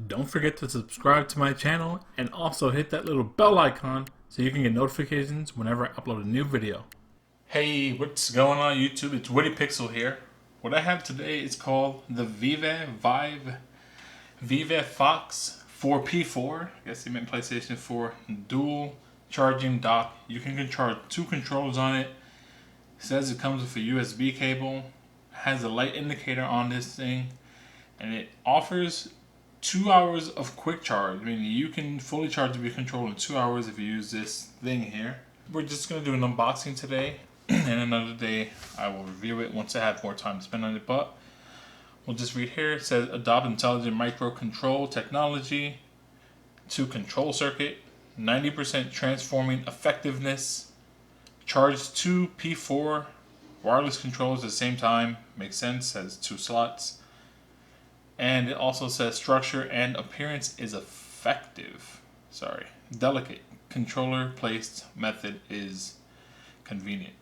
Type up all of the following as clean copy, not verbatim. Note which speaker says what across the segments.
Speaker 1: Don't forget to subscribe to my channel and also hit that little bell icon so you can get notifications whenever I upload a new video. Hey, what's going on YouTube? It's WittyPixel here. What I have today is called the ViveFox 4P4. I guess they meant PlayStation 4 Dual Charging Dock. You can charge two controllers on it. It says it comes with a USB cable. Has a light indicator on this thing. And it offers 2 hours of quick charge, meaning you can fully charge your controller in 2 hours if you use this thing here. We're just going to do an unboxing today, and another day I will review it once I have more time to spend on it. But we'll just read here. It says adopt intelligent microcontrol technology to control circuit, 90% transforming effectiveness, charge 2 P4 wireless controllers at the same time. Makes sense, has 2 slots. And it also says structure and appearance is effective. Delicate. Controller placed method is convenient.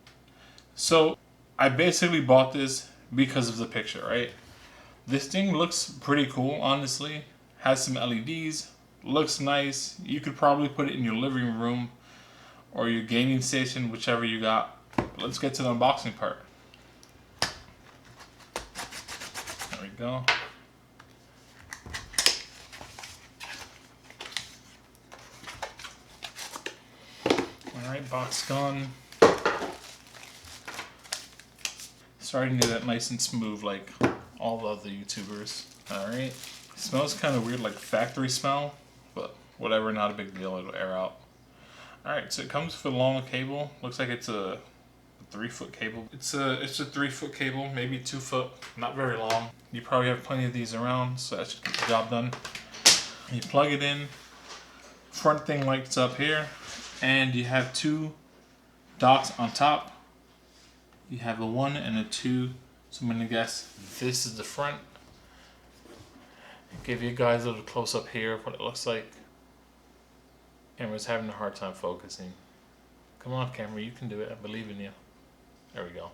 Speaker 1: So I basically bought this because of the picture, right? This thing looks pretty cool, honestly. Has some LEDs, looks nice. You could probably put it in your living room or your gaming station, whichever you got. Let's get to the unboxing part. There we go. Alright, box gone. Starting to do that nice and smooth like all the other YouTubers. Alright. Smells kind of weird, like factory smell, but whatever, not a big deal, it'll air out. Alright, so it comes with a long cable. Looks like it's a 3-foot cable. It's a 3-foot cable, maybe 2 foot, not very long. You probably have plenty of these around, so that should get the job done. You plug it in, front thing lights up here, and you have 2 docks on top. You have a 1 and a 2, so I'm gonna guess this is the front. Give you guys a little close up here of what it looks like. Camera's having a hard time focusing. Come on, camera, you can do it. I believe in you. There we go.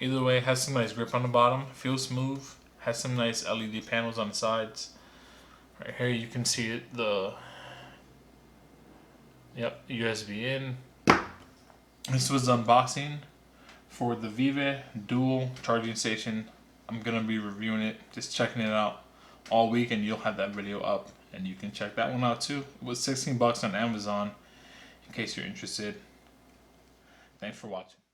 Speaker 1: Either way, it has some nice grip on the bottom. Feels smooth. Has some nice LED panels on the sides. Right here you can see it. USB in. This was the unboxing for the Vive Dual Charging Station. I'm gonna be reviewing it, just checking it out all week, and you'll have that video up, and you can check that one out too. It was 16 bucks on Amazon, in case you're interested. Thanks for watching.